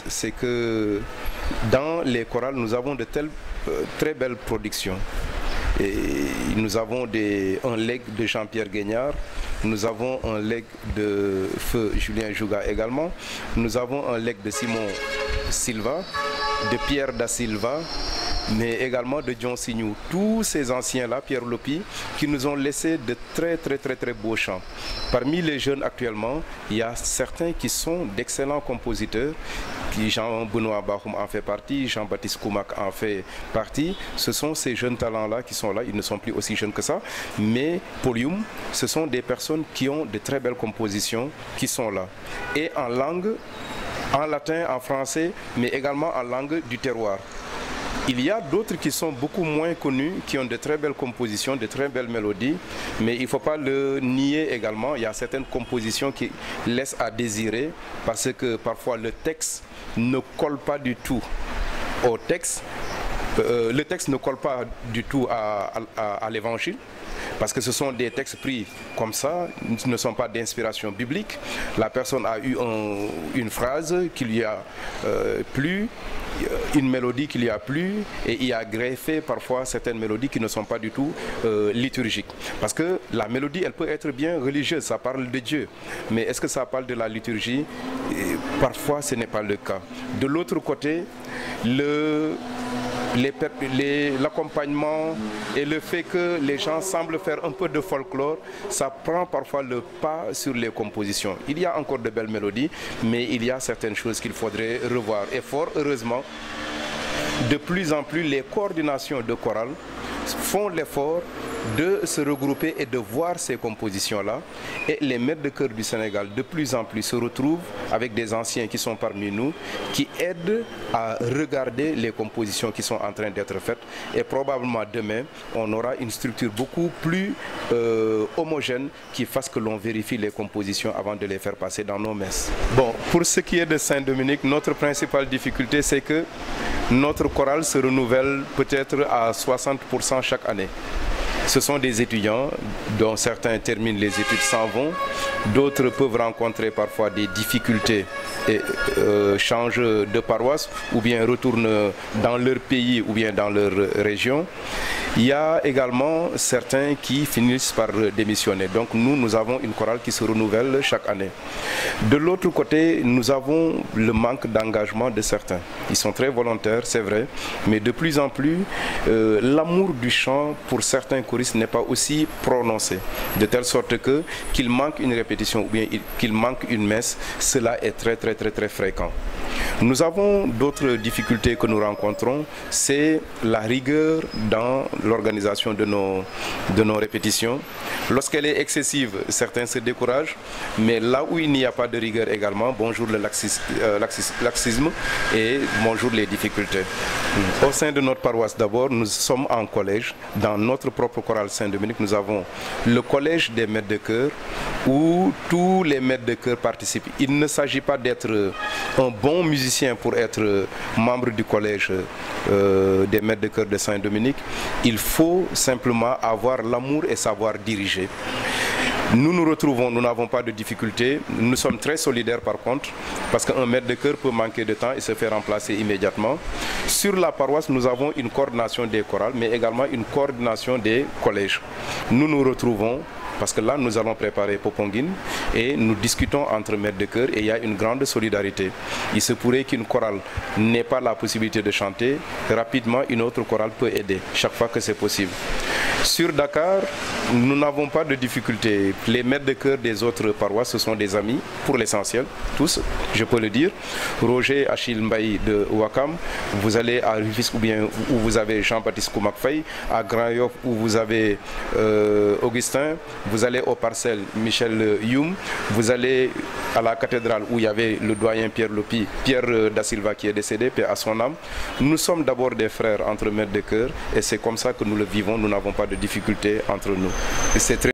c'est que dans les chorales, nous avons de très belles productions. Et nous avons un legs de Jean-Pierre Guignard, nous avons un legs de Feu Julien Jouga également, nous avons un legs de Simon Silva, de Pierre da Silva, mais également de John Signou. Tous ces anciens-là, Pierre Lopi, qui nous ont laissé de très beaux chants. Parmi les jeunes actuellement, il y a certains qui sont d'excellents compositeurs. Jean-Benoît Bahoum en fait partie, Jean-Baptiste Koumak en fait partie. Ce sont ces jeunes talents-là qui sont là. Ils ne sont plus aussi jeunes que ça. Mais Polium, ce sont des personnes qui ont de très belles compositions qui sont là. Et en langue, en latin, en français, mais également en langue du terroir. Il y a d'autres qui sont beaucoup moins connus, qui ont de très belles compositions, de très belles mélodies, mais il ne faut pas le nier également. Il y a certaines compositions qui laissent à désirer parce que parfois le texte ne colle pas du tout au texte. Le texte ne colle pas du tout à l'évangile. Parce que ce sont des textes pris comme ça, ce ne sont pas d'inspiration biblique. La personne a eu une phrase qui lui a plu, une mélodie qui lui a plu, et il a greffé parfois certaines mélodies qui ne sont pas du tout liturgiques. Parce que la mélodie, elle peut être bien religieuse, ça parle de Dieu. Mais est-ce que ça parle de la liturgie? Parfois, ce n'est pas le cas. De l'autre côté, l'accompagnement et le fait que les gens semblent faire un peu de folklore, ça prend parfois le pas sur les compositions. Il y a encore de belles mélodies, mais il y a certaines choses qu'il faudrait revoir. Et fort heureusement, de plus en plus, les coordinations de chorale font l'effort de se regrouper et de voir ces compositions-là. Et les maîtres de chœur du Sénégal, de plus en plus, se retrouvent avec des anciens qui sont parmi nous, qui aident à regarder les compositions qui sont en train d'être faites. Et probablement demain, on aura une structure beaucoup plus homogène qui fasse que l'on vérifie les compositions avant de les faire passer dans nos messes. Bon, pour ce qui est de Saint-Dominique, notre principale difficulté, c'est que notre chorale se renouvelle peut-être à 60% chaque année. Ce sont des étudiants dont certains terminent les études, s'en vont, d'autres peuvent rencontrer parfois des difficultés et changent de paroisse ou bien retournent dans leur pays ou bien dans leur région. Il y a également certains qui finissent par démissionner. Donc nous avons une chorale qui se renouvelle chaque année. De l'autre côté, nous avons le manque d'engagement de certains. Ils sont très volontaires, c'est vrai, mais de plus en plus, l'amour du chant pour certains choristes n'est pas aussi prononcé, de telle sorte qu'il manque une répétition ou bien qu'il manque une messe. Cela est très fréquent. Nous avons d'autres difficultés que nous rencontrons, c'est la rigueur dans l'organisation de nos répétitions. Lorsqu'elle est excessive, certains se découragent, mais là où il n'y a pas de rigueur également, bonjour le laxisme et bonjour les difficultés. Au sein de notre paroisse d'abord, nous sommes en collège. Dans notre propre chorale Saint-Dominique, nous avons le collège des maîtres de chœur où tous les maîtres de chœur participent. Il ne s'agit pas d'être un bon musicien pour être membre du collège des maîtres de chœur de Saint-Dominique. Il faut simplement avoir l'amour et savoir diriger. Nous nous retrouvons, nous n'avons pas de difficultés. Nous sommes très solidaires par contre, parce qu'un maître de chœur peut manquer de temps et se faire remplacer immédiatement. Sur la paroisse, nous avons une coordination des chorales, mais également une coordination des collèges. Nous nous retrouvons, parce que là, nous allons préparer Poponguine et nous discutons entre maîtres de chœur et il y a une grande solidarité. Il se pourrait qu'une chorale n'ait pas la possibilité de chanter. Rapidement, une autre chorale peut aider, chaque fois que c'est possible. Sur Dakar, nous n'avons pas de difficulté. Les maîtres de chœur des autres paroisses, ce sont des amis, pour l'essentiel, tous, je peux le dire. Roger Achille Mbaye de Ouakam, vous allez à Rufisque ou bien où vous avez Jean-Baptiste Koumak Faye, à Grand Yoff où vous avez Augustin, vous allez aux Parcelles Michel Youm, vous allez à la cathédrale où il y avait le doyen Pierre Lopi, Pierre da Silva qui est décédé, paix à son âme. Nous sommes d'abord des frères entre maîtres de chœur et c'est comme ça que nous le vivons, nous n'avons pas de difficultés entre nous.